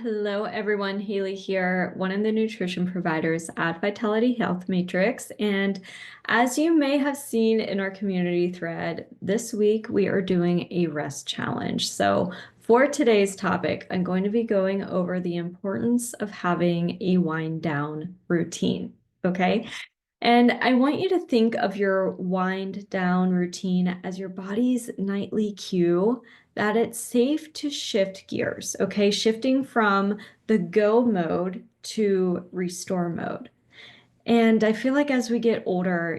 Hello everyone, Haley here, one of the nutrition providers at Vitality Health Matrix. And as you may have seen in our community thread, this week we are doing a rest challenge. So for today's topic, I'm going to be going over the importance of having a wind down routine. Okay. And I want you to think of your wind down routine as your body's nightly cue that it's safe to shift gears, okay? Shifting from the go mode to restore mode. And I feel like as we get older,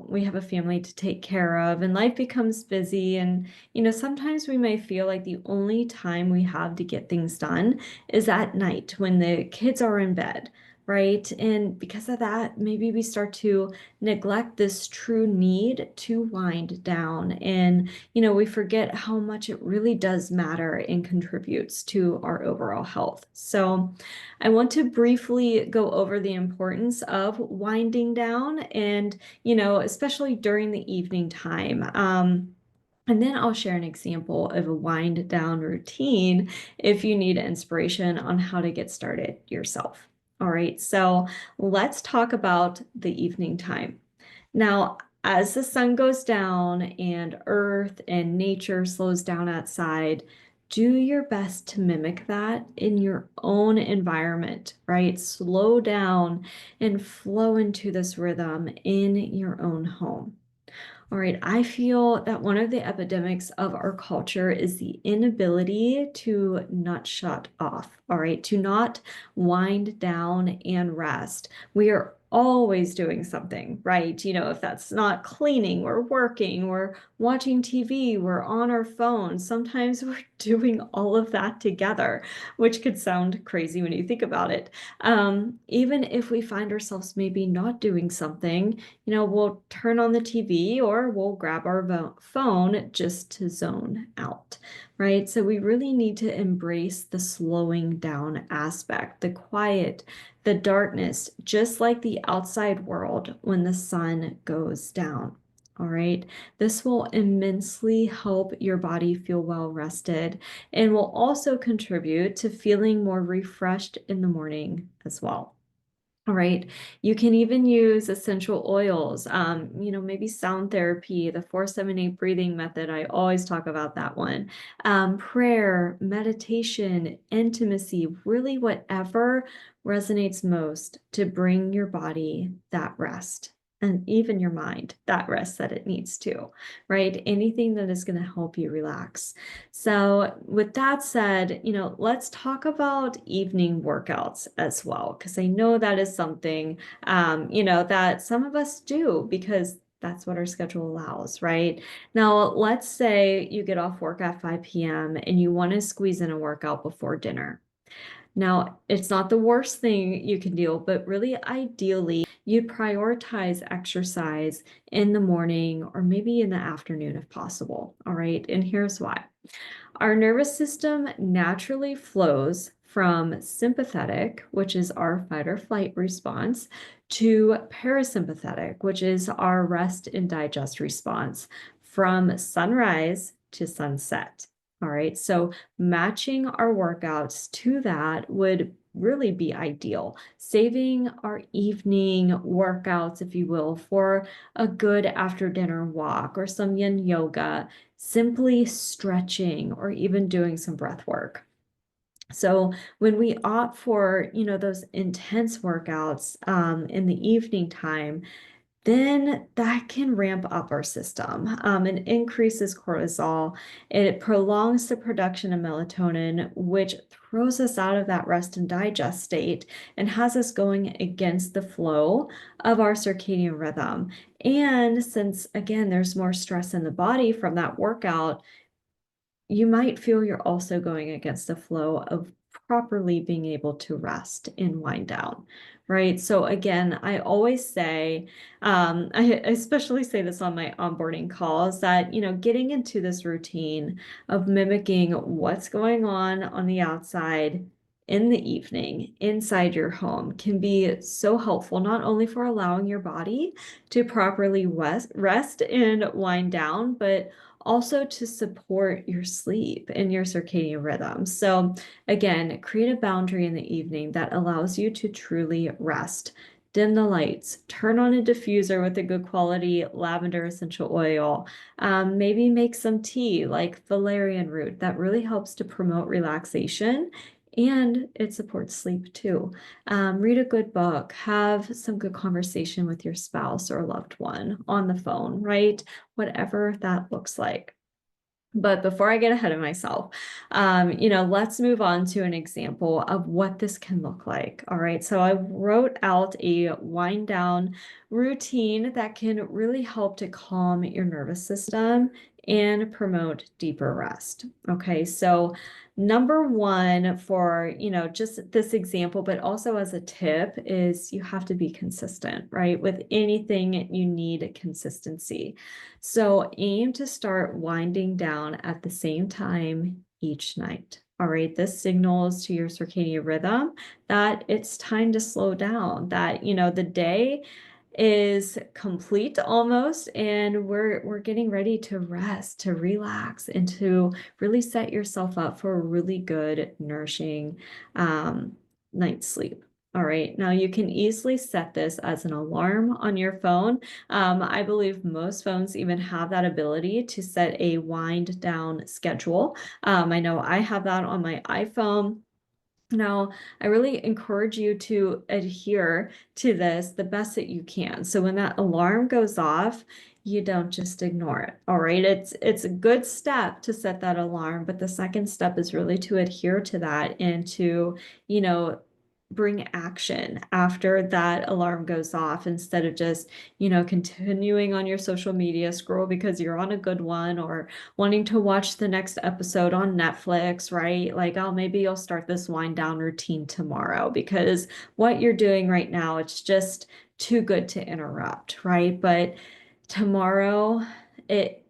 we have a family to take care of and life becomes busy. And, sometimes we may feel like the only time we have to get things done is at night when the kids are in bed, right? And because of that, maybe we start to neglect this true need to wind down. And, we forget how much it really does matter and contributes to our overall health. So, I want to briefly go over the importance of winding down and, especially during the evening time. And then I'll share an example of a wind down routine if you need inspiration on how to get started yourself. All right, so let's talk about the evening time. Now, as the sun goes down and earth and nature slows down outside, do your best to mimic that in your own environment, right? Slow down and flow into this rhythm in your own home. All right, I feel that one of the epidemics of our culture is the inability to not shut off, all right, to not wind down and rest. We are always doing something, right? If that's not cleaning, we're working, we're watching TV, we're on our phone. Sometimes we're doing all of that together, which could sound crazy when you think about it. Even if we find ourselves maybe not doing something, we'll turn on the TV or we'll grab our phone just to zone out, right? So we really need to embrace the slowing down aspect, the quiet, the darkness, just like the outside world when the sun goes down. All right, this will immensely help your body feel well rested and will also contribute to feeling more refreshed in the morning as well. All right. You can even use essential oils, maybe sound therapy, the 478 breathing method. I always talk about that one. Prayer, meditation, intimacy, really whatever resonates most to bring your body that rest and even your mind that rest that it needs to, right? Anything that is going to help you relax. So with that said, let's talk about evening workouts as well, because I know that is something, that some of us do because that's what our schedule allows, right? Now, let's say you get off work at 5 p.m. and you want to squeeze in a workout before dinner. Now, it's not the worst thing you can do, but really ideally, you'd prioritize exercise in the morning or maybe in the afternoon if possible. All right. And here's why. Our nervous system naturally flows from sympathetic, which is our fight or flight response, to parasympathetic, which is our rest and digest response, from sunrise to sunset. All right, so matching our workouts to that would really be ideal. Saving our evening workouts, if you will, for a good after dinner walk or some yin yoga, simply stretching or even doing some breath work. So when we opt for, those intense workouts in the evening time, then that can ramp up our system and increases cortisol. It prolongs the production of melatonin, which throws us out of that rest and digest state and has us going against the flow of our circadian rhythm. And since, again, there's more stress in the body from that workout, you might feel you're also going against the flow of properly being able to rest and wind down, right? So again, I always say, I especially say this on my onboarding calls, that, getting into this routine of mimicking what's going on the outside in the evening inside your home can be so helpful, not only for allowing your body to properly rest and wind down, but also to support your sleep and your circadian rhythm. So again, create a boundary in the evening that allows you to truly rest. Dim the lights, turn on a diffuser with a good quality lavender essential oil. Maybe make some tea like valerian root that really helps to promote relaxation and it supports sleep too. Read a good book, have some good conversation with your spouse or loved one on the phone, right? Whatever that looks like. But before I get ahead of myself, let's move on to an example of what this can look like. All right, so I wrote out a wind down routine that can really help to calm your nervous system and promote deeper rest. Okay, so number one for, just this example, but also as a tip is you have to be consistent, right? With anything, you need consistency. So aim to start winding down at the same time each night. All right, this signals to your circadian rhythm that it's time to slow down, that, the day is complete almost, and we're getting ready to rest, to relax, and to really set yourself up for a really good, nourishing night's sleep. All right, now you can easily set this as an alarm on your phone. I believe most phones even have that ability to set a wind down schedule. I know I have that on my iPhone. Now, I really encourage you to adhere to this the best that you can. So when that alarm goes off, you don't just ignore it. All right. It's a good step to set that alarm, but the second step is really to adhere to that and to, bring action after that alarm goes off instead of just, continuing on your social media scroll because you're on a good one or wanting to watch the next episode on Netflix, right? Like, oh, maybe you'll start this wind down routine tomorrow because what you're doing right now, it's just too good to interrupt, right? But tomorrow, it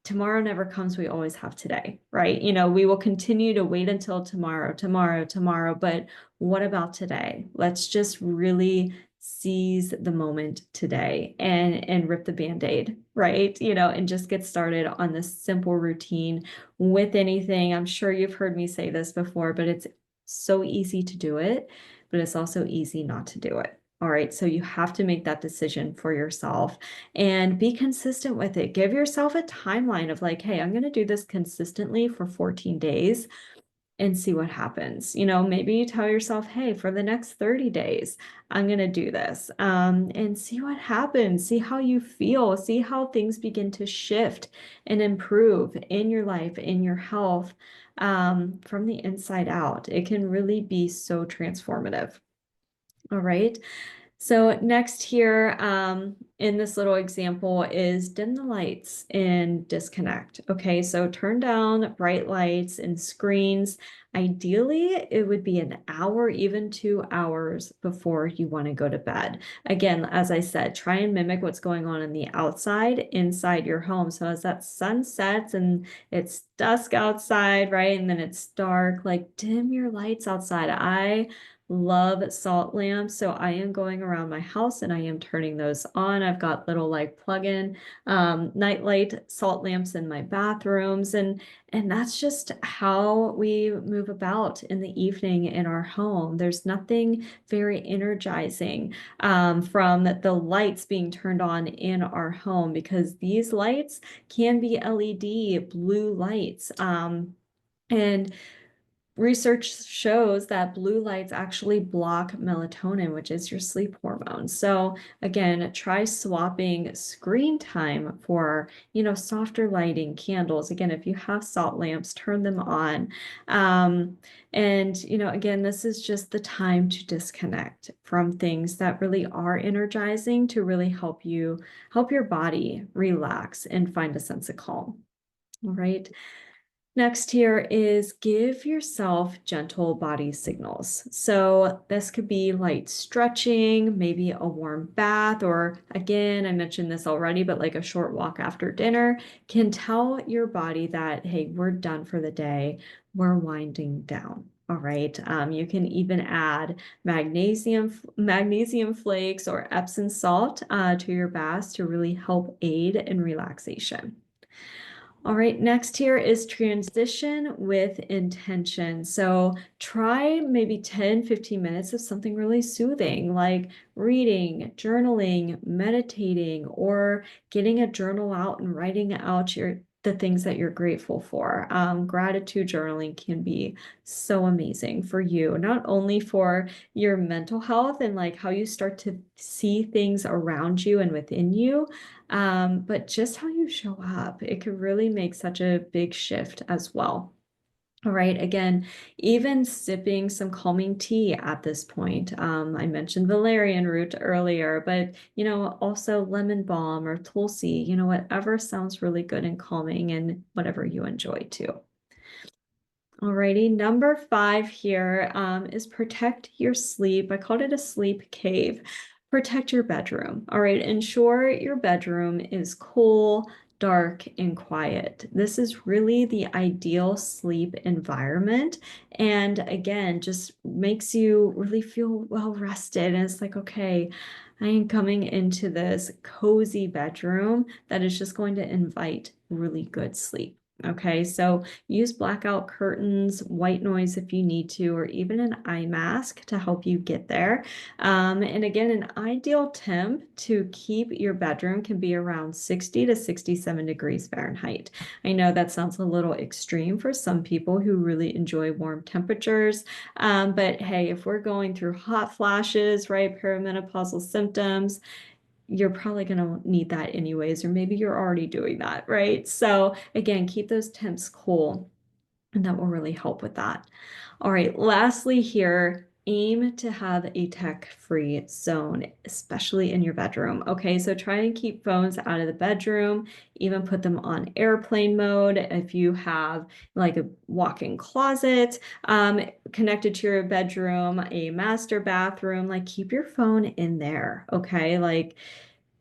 tomorrow never comes. We always have today, right? We will continue to wait until tomorrow, but what about today? Let's just really seize the moment today and rip the band-aid, right? And just get started on this simple routine with anything. I'm sure you've heard me say this before, but it's so easy to do it, but it's also easy not to do it. All right, so you have to make that decision for yourself and be consistent with it. Give yourself a timeline of like, hey, I'm going to do this consistently for 14 days and see what happens. Maybe you tell yourself, hey, for the next 30 days, I'm going to do this and see what happens. See how you feel. See how things begin to shift and improve in your life, in your health from the inside out. It can really be so transformative. All right. So next here in this little example is dim the lights and disconnect. Okay, so turn down bright lights and screens. Ideally, it would be an hour, even 2 hours before you want to go to bed. Again, as I said, try and mimic what's going on in the outside, inside your home. So as that sun sets and it's dusk outside, right? And then it's dark, like dim your lights outside. I love salt lamps, so I am going around my house and I am turning those on. I've got little like plug-in nightlight salt lamps in my bathrooms, and that's just how we move about in the evening in our home. There's nothing very energizing from the lights being turned on in our home because these lights can be LED blue lights. And research shows that blue lights actually block melatonin, which is your sleep hormone. So again, try swapping screen time for, softer lighting, candles. Again, if you have salt lamps, turn them on. And, again, this is just the time to disconnect from things that really are energizing to really help your body relax and find a sense of calm. All right. Next here is give yourself gentle body signals. So this could be light stretching, maybe a warm bath, or again, I mentioned this already, but like a short walk after dinner can tell your body that, hey, we're done for the day. We're winding down. All right. You can even add magnesium flakes or Epsom salt to your baths to really help aid in relaxation. All right, next here is transition with intention. So try maybe 10, 15 minutes of something really soothing, like reading, journaling, meditating, or getting a journal out and writing out the things that you're grateful for. Gratitude journaling can be so amazing for you, not only for your mental health and like how you start to see things around you and within you, but just how you show up, it could really make such a big shift as well. All right, again, even sipping some calming tea at this point. I mentioned valerian root earlier, but also lemon balm or tulsi, whatever sounds really good and calming and whatever you enjoy too. Alrighty, number 5 here is protect your sleep. I called it a sleep cave. Protect your bedroom. All right, ensure your bedroom is cool, dark, and quiet. This is really the ideal sleep environment. And again, just makes you really feel well rested. And it's like, okay, I am coming into this cozy bedroom that is just going to invite really good sleep. Okay, so use blackout curtains, white noise if you need to, or even an eye mask to help you get there. And again, an ideal temp to keep your bedroom can be around 60 to 67 degrees Fahrenheit. I know that sounds a little extreme for some people who really enjoy warm temperatures, but hey, if we're going through hot flashes, right, perimenopausal symptoms, you're probably going to need that anyways, or maybe you're already doing that, right? So again, keep those temps cool, and that will really help with that. All right, lastly here, aim to have a tech-free zone, especially in your bedroom. Okay, so try and keep phones out of the bedroom, even put them on airplane mode. If you have like a walk-in closet connected to your bedroom, a master bathroom, like keep your phone in there, okay? Like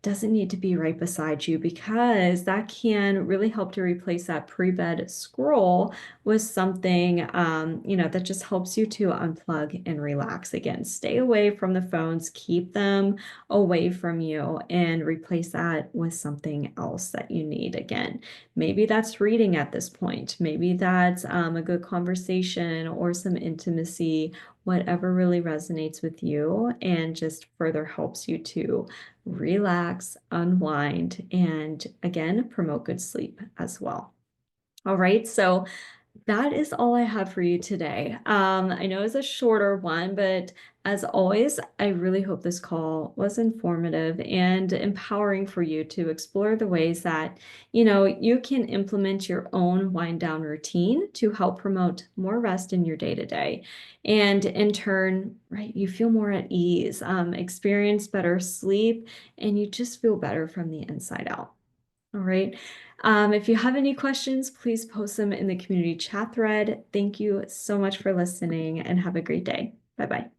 doesn't need to be right beside you because that can really help to replace that pre-bed scroll with something, that just helps you to unplug and relax. Again, stay away from the phones, keep them away from you, and replace that with something else that you need. Again, maybe that's reading at this point. Maybe that's a good conversation or some intimacy, whatever really resonates with you and just further helps you to relax, unwind, and again, promote good sleep as well. All right, so that is all I have for you today. I know it's a shorter one, but as always, I really hope this call was informative and empowering for you to explore the ways that, you can implement your own wind down routine to help promote more rest in your day to day. And in turn, right, you feel more at ease, experience better sleep, and you just feel better from the inside out. All right. If you have any questions, please post them in the community chat thread. Thank you so much for listening and have a great day. Bye bye.